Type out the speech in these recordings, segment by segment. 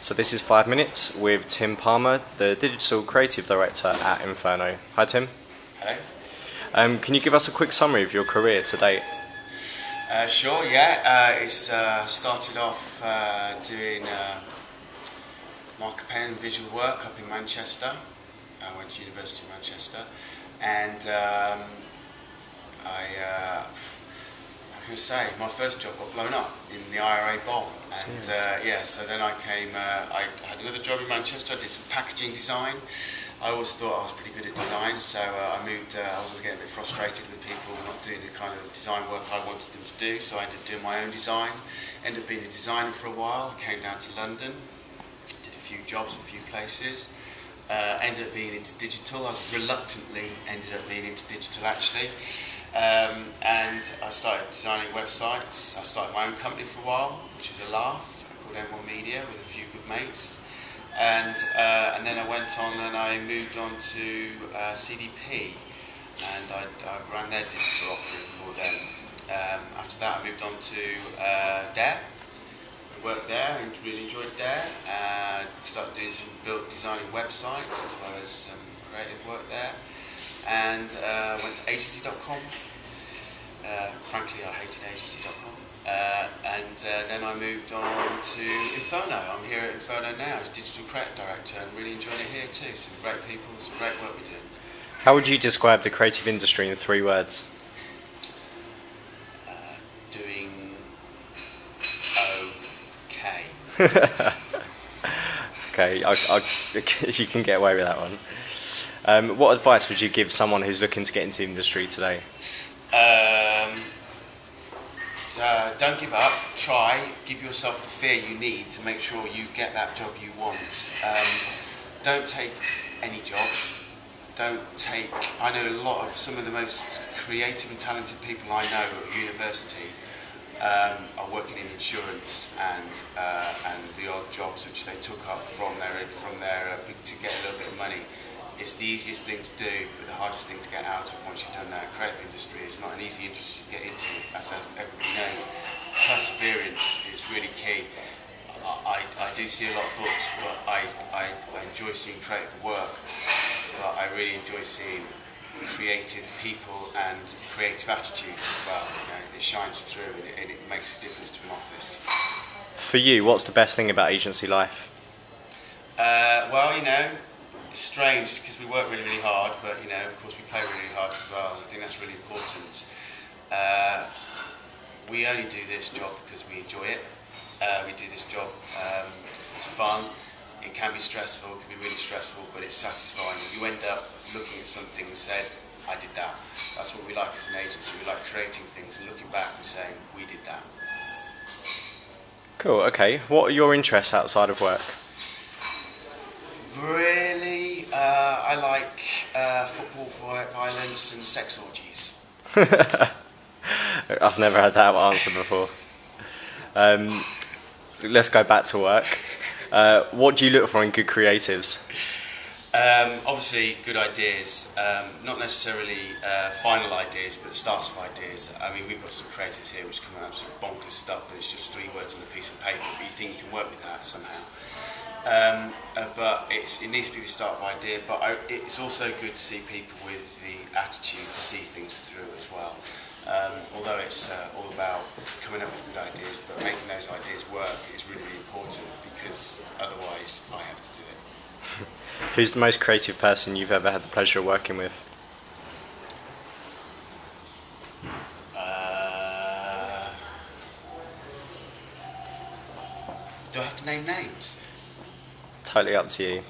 So this is 5 Minutes with Tim Palmer, the Digital Creative Director at Inferno. Hi Tim. Hello. Can you give us a quick summary of your career to date? Sure, yeah. It's started off doing marker pen and visual work up in Manchester. I went to University of Manchester, and I can say my first job got blown up in the IRA bomb, and so then I came. I had another job in Manchester. I did some packaging design. I always thought I was pretty good at design, so I moved. I was getting a bit frustrated with people not doing the kind of design work I wanted them to do, so I ended up doing my own design. Ended up being a designer for a while. I came down to London, did a few jobs, a few places. Ended up being into digital. I reluctantly ended up being into digital actually, and I started designing websites. I started my own company for a while, which was a laugh, called M1 Media, with a few good mates. And then I went on and I moved on to CDP, and I ran their digital offering for them. After that I moved on to Dare. I worked there and really enjoyed Dare. Started doing some designing websites as well as some creative work there. And went to agency.com. Frankly, I hated agency.com. Then I moved on to Inferno. I'm here at Inferno now as Digital Creative Director and really enjoying it here too. Some great people, some great work we're doing. How would you describe the creative industry in 3 words? Doing okay. Okay, you can get away with that one. What advice would you give someone who's looking to get into the industry today? Don't give up, try, give yourself the fear you need to make sure you get that job you want. Don't take any job. I know some of the most creative and talented people I know at university are working in insurance and the odd jobs which they took up from their to get a little bit of money. It's the easiest thing to do, but the hardest thing to get out of once you've done that. Creative industry is not an easy industry to get into, as everybody knows. Perseverance is really key. I do see a lot of books, but I enjoy seeing creative work. But I really enjoy seeing creative people and creative attitudes as well. You know, it shines through and it makes a difference to an office. For you, what's the best thing about agency life? Well, you know, it's strange because we work really, really hard, but you know, of course, we play really hard as well. I think that's really important. We only do this job because we enjoy it. We do this job because it's fun. It can be stressful, it can be really stressful, but it's satisfying. You end up looking at something and say, I did that. That's what we like as an agency. We like creating things and looking back and saying, we did that. Cool, okay. What are your interests outside of work? Really, I like football, violence and sex orgies. I've never had that answer before. Let's go back to work. What do you look for in good creatives? Obviously, good ideas, not necessarily final ideas, but starts of ideas. I mean, we've got some creatives here which come out with some bonkers stuff, but it's just 3 words on a piece of paper, but you think you can work with that somehow. But it needs to be the start of idea, but it's also good to see people with the attitude to see things through as well. Although it's all about coming up with good ideas, but making those ideas work is really, really important because otherwise I have to do it. Who's the most creative person you've ever had the pleasure of working with? Do I have to name names? Totally up to you.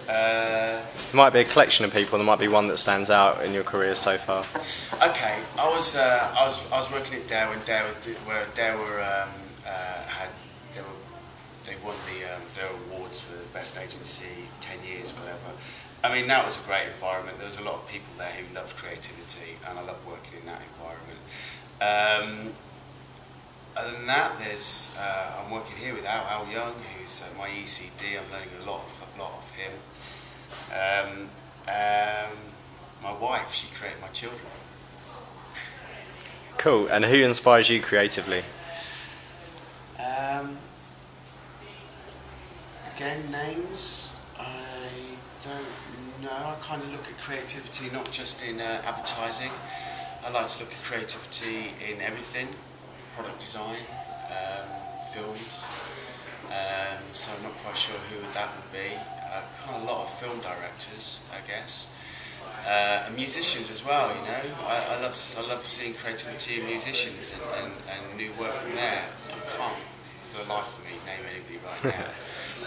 There might be a collection of people. There might be one that stands out in your career so far. Okay, I was working at Dare when Dare they won their awards for the best agency 10 years, whatever. I mean, that was a great environment. There was a lot of people there who loved creativity, and I loved working in that environment. Other than that, I'm working here with Al Young, who's my ECD. I'm learning a lot of him. My wife, she created my children. Cool. And who inspires you creatively? Again, names, I don't know. I kind of look at creativity not just in advertising. I like to look at creativity in everything, product design, films. So I'm not quite sure who that would be. Kind of a lot of film directors, I guess. And musicians as well, you know. I love seeing creativity in musicians and new work from there. I can't, for the life of me, name anybody right now.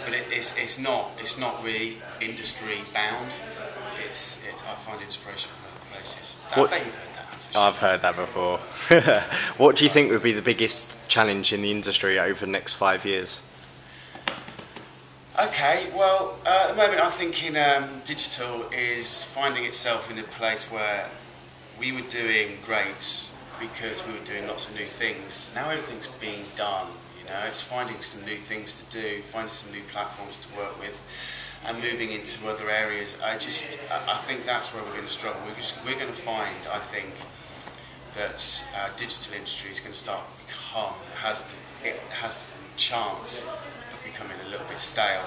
But it's not really industry bound. I find inspiration from other places. I bet you've heard that answer. I've heard that before. What do you think would be the biggest challenge in the industry over the next 5 years? Okay, well, at the moment I'm thinking digital is finding itself in a place where we were doing great because we were doing lots of new things. Now everything's being done, you know, it's finding some new things to do, finding some new platforms to work with and moving into other areas. I think that's where we're going to struggle. We're going to find, I think, that our digital industry is going to start it has the chance becoming a little bit stale.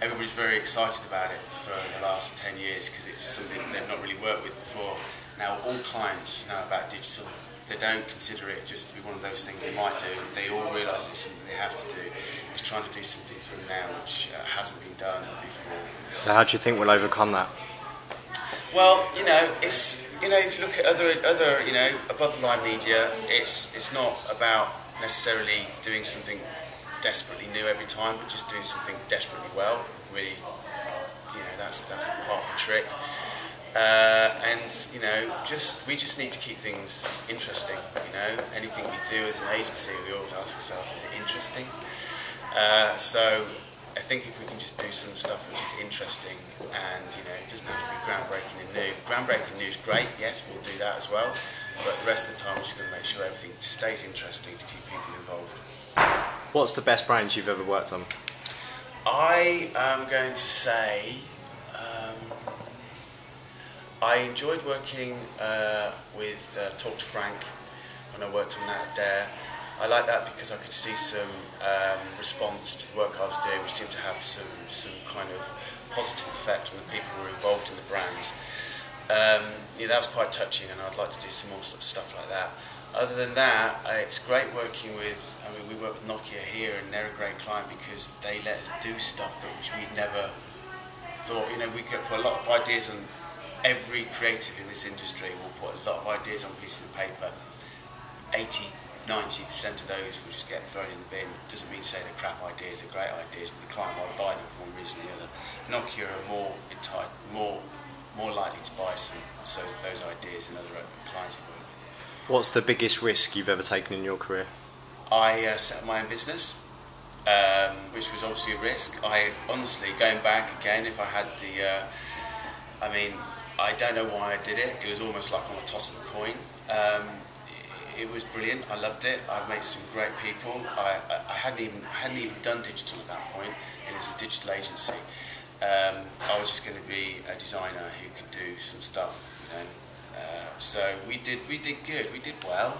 Everybody's very excited about it for the last 10 years because it's something they've not really worked with before. Now all clients know about digital. They don't consider it just to be one of those things they might do. They all realise it's something they have to do. It's trying to do something for them now which hasn't been done before. So how do you think we'll overcome that? Well, you know, if you look at other above the line media, it's not about necessarily doing something desperately new every time, but just doing something desperately well. Really, that's part of the trick. And we just need to keep things interesting. You know, anything we do as an agency, we always ask ourselves, is it interesting? So I think if we can just do some stuff which is interesting, and it doesn't have to be groundbreaking and new. Groundbreaking new is great. Yes, we'll do that as well. But the rest of the time, we're just going to make sure everything stays interesting to keep people involved. What's the best brand you've ever worked on? I am going to say I enjoyed working with Talk to Frank when I worked on that there. I like that because I could see some response to the work I was doing, which seemed to have some kind of positive effect on the people who were involved in the brand. That was quite touching, and I'd like to do some more sort of stuff like that. Other than that, it's great working with, we work with Nokia here, and they're a great client because they let us do stuff that we'd never thought. We could put a lot of ideas on. Every creative in this industry will put a lot of ideas on pieces of paper. 80–90% of those will just get thrown in the bin. Doesn't mean to say they're crap ideas, they're great ideas, but the client might buy them for one reason or the other. Nokia are more likely to buy those ideas than other clients have worked with. What's the biggest risk you've ever taken in your career? I set up my own business, which was obviously a risk. I honestly, going back again, if I had I don't know why I did it. It was almost like on a toss of a coin. It was brilliant. I loved it. I met some great people. I hadn't even done digital at that point. It was a digital agency. I was just going to be a designer who could do some stuff, So we did good. We did well,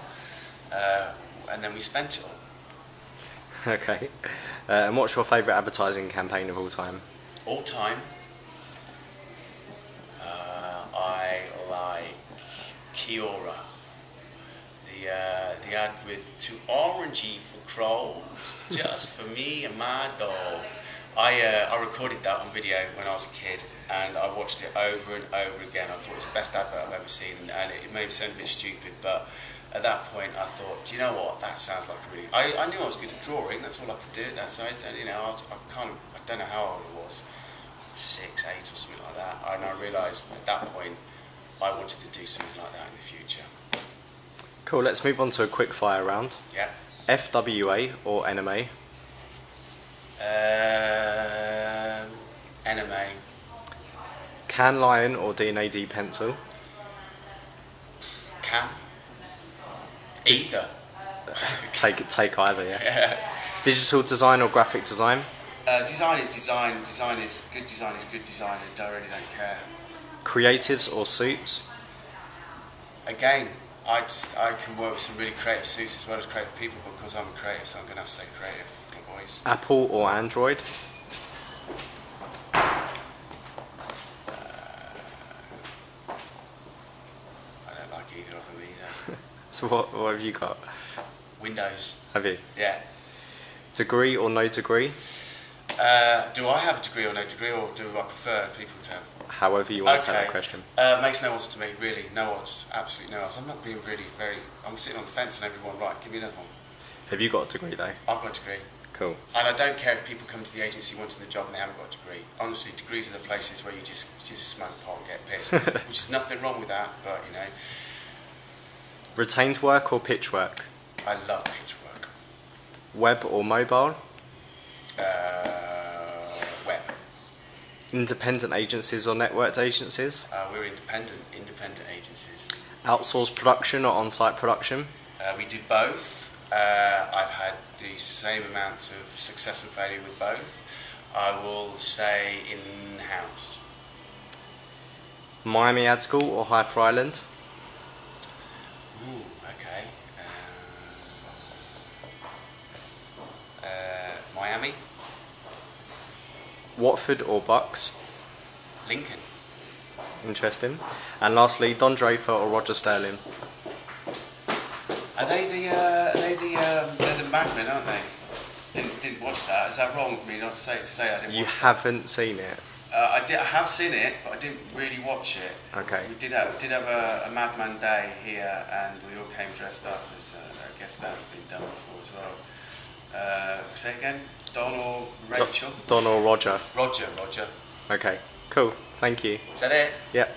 and then we spent it all. Okay. And what's your favourite advertising campaign of all time? All time. I like Kiora. The ad with "too orangey for crows, just for me and my dog." I recorded that on video when I was a kid, and I watched it over and over again. I thought it was the best advert I've ever seen, and it may sound a bit stupid, but at that point I thought, do you know what? That sounds like a really. I knew I was good at drawing. That's all I could do. That's I don't know how old I was, 6, 8, or something like that. And I realised at that point I wanted to do something like that in the future. Cool. Let's move on to a quick fire round. Yeah. FWA or NMA? NMA. Can line or D&AD pencil? Can. Either. Take either, yeah. Digital design or graphic design? Design is design. Design is good design, and I really don't care. Creatives or suits? Again, I can work with some really creative suits as well as creative people because I'm a creative, so I'm going to have to say creative, boys. Apple or Android? I don't like either of them either. So what have you got? Windows. Have you? Yeah. Degree or no degree? Do I have a degree or no degree, or do I prefer people to have? However you want to take that question. Makes no odds to me, really. No odds. Absolutely no odds. I'm not being really I'm sitting on the fence and everyone, right, give me another one. Have you got a degree though? I've got a degree. Cool. And I don't care if people come to the agency wanting the job and they haven't got a degree. Honestly, degrees are the places where you just smoke pot and get pissed. Which is nothing wrong with that, but you know. Retained work or pitch work? I love pitch work. Web or mobile? Web. Independent agencies or networked agencies? We're independent agencies. Outsourced production or on-site production? We do both. I've had the same amount of success and failure with both. I will say in-house. Miami Ad School or Hyper Island? Ooh, okay. Miami. Watford or Bucks? Lincoln. Interesting. And lastly, Don Draper or Roger Sterling? Are they they're the Madmen, aren't they? Didn't watch that. Is that wrong for me not to say I didn't You watch haven't seen it? I have seen it, but I didn't really watch it. Okay. We did have a Madman Day here, and we all came dressed up. As, I guess that's been done before as well. Say again? Don or Rachel? Don or Roger? Roger. Okay, cool. Thank you. Is that it? Yep.